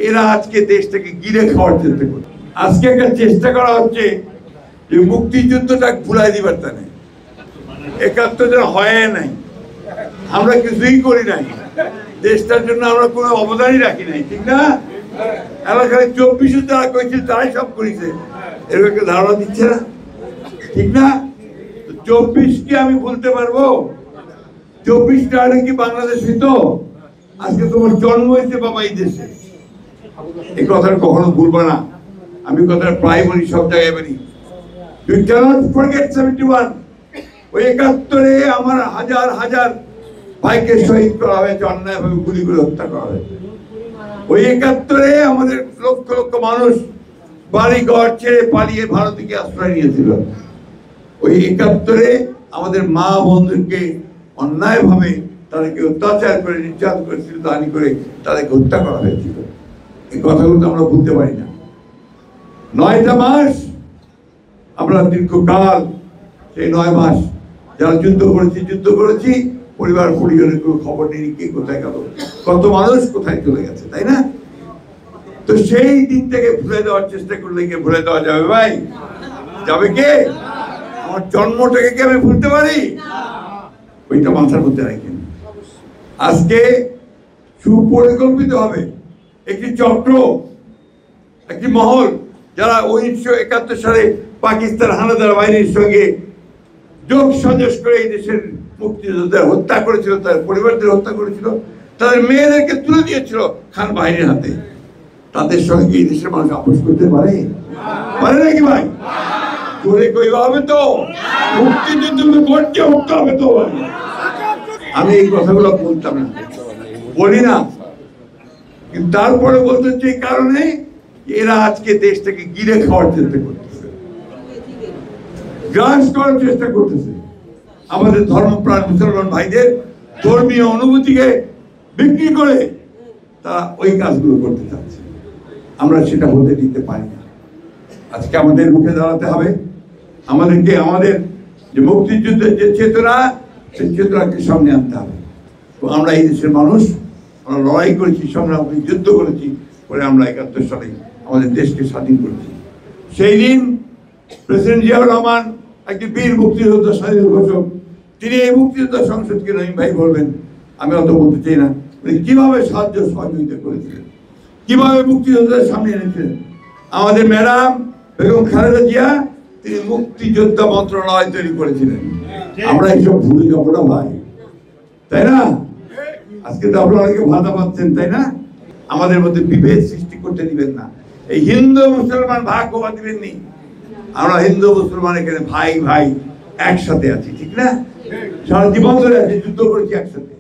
এরা আজকে দেশটাকে গিলে খাওয়ার চেষ্টা করছে। আজকে একটা চেষ্টা করা হচ্ছে যে মুক্তিযুদ্ধটা ভুলাই দিবার তা নেই, ৭১ জন হয় নাই, আমরা কিছুই করি নাই, দেশটার জন্য আমরা কোনো অবদানই রাখি নাই, ঠিক না? এলাকায় ২৪ যারা করেছিল তারাই সব করেছে, এরকম একটা ধারণা দিচ্ছে না, ঠিক না? ২৪কে আমি বলতে পারবো? ২৪টা কি বাংলাদেশ হইতো? আজকে তোমার জন্ম হয়েছে বাবা এই দেশে, এই কথাটা কখনো ভুলবো না। আমি কথাটা প্রায় বলি, সব জায়গায় বলি, You cannot forget 71. ওই ৭১-এ আমার হাজার হাজার ভাইকে শহীদ করা হয়েছে, অন্যায়ভাবে গুলি করে হত্যা করা হয়েছে। ওই ৭১-এ আমাদের লক্ষ লক্ষ মানুষ বাড়ি ঘর ছেড়ে পালিয়ে ভারতকে আশ্রয় নিয়েছিল। ওই ৭১-এ আমাদের মা বন্ধুকে অন্যায়ভাবে তাদেরকে অত্যাচার করে, নির্যাতন করেছিল, দানি করে তাদেরকে হত্যা করা হয়েছিল। এই কথাগুলো তো আমরা ভুলতে পারি না। ৯টা মাস আমরা দীর্ঘকাল, সেই ৯ মাস যারা যুদ্ধ করেছি, পরিবার পরিজনের কোনো খবর নেই, কে কোথায় গেল, কত মানুষ কোথায় চলে গেছে, তাই না? তো সেই দিন থেকে ভুলে দেওয়ার চেষ্টা করলে কে ভুলে দেওয়া যাবে? ভাই যাবে কে? আমার জন্মটাকে কি আমি ভুলতে পারি? ওইটা মাথার মধ্যে রাখেন। আজকে সুপরিকল্পিত হবে একটি চক্র, একটি মহল, যারা ১৯৭১ সালে পাকিস্তান হানাদার বাহিনীর সঙ্গে যোগ সাজস করে এই দেশের মুক্তিযোদ্ধাদের হত্যা করেছিল, তার পরিবারদের হত্যা করেছিল, তাদের মেয়েদেরকে তুলে দিয়েছিল খান বাহিনীর হাতে, তাদের সঙ্গে এই দেশের মানুষ আপোষ করতে পারে? পারে নাকি ভাই? করে কইবা হবে তো, মুক্তিযুদ্ধ করতে উঠতে হবে তো। আমি এই কথাগুলো বলতাম না, বলি না, কিন্তু তারপরে বলতে হচ্ছে এই কারণে এরা আজকে দেশটাকে গিলে খাওয়ার চেষ্টা করতেছে, গ্রাস করার চেষ্টা করতেছে। আমাদের ধর্মপ্রাণ মুসলমান ভাইদের ধর্মীয় অনুভূতিকে বিক্রি করে তারা ওই কাজগুলো করতে চাচ্ছে। আমরা সেটা হতে দিতে পারি না। আজকে আমাদের মুখে দাঁড়াতে হবে, আমাদেরকে আমাদের যে মুক্তিযুদ্ধের যে চেতনা, সেই চেতনাকে সামনে আনতে হবে। তো আমরা এই দেশের মানুষ, আমরা লড়াই করেছি, সংগ্রাম করেছি, যুদ্ধ করেছি, করে আমরা ৭১ সালে আমাদের দেশকে স্বাধীন করেছি। সেই দিন প্রেসিডেন্ট জিয়াউর রহমান একটি বীর মুক্তিযোদ্ধা, স্বাধীন ঘোষক, তিনি এই মুক্তিযোদ্ধা সংসদকে রহিম ভাই বলবেন, আমি অত বলতে চাই না, কিভাবে সাহায্য সহযোগিতা করেছিলেন, কিভাবে মুক্তিযোদ্ধাদের সামনে এনেছিলেন। আমাদের ম্যাডাম বেগম খালেদা জিয়া, তিনি মুক্তিযোদ্ধা মন্ত্রণালয় তৈরি করেছিলেন। আমরা এইসব ভুলে যাবো না ভাই, তাই না? আজকে তো আপনারা অনেকে ভাতা পাচ্ছেন, তাই না? আমাদের মধ্যে বিভেদ সৃষ্টি করতে দিবেন না। এই হিন্দু মুসলমান ভাগ হওয়া দিবেন নি। আমরা হিন্দু মুসলমান এখানে ভাই ভাই একসাথে আছি, ঠিক না? সারা জীবন ধরে আছি, যুদ্ধ করেছি একসাথে।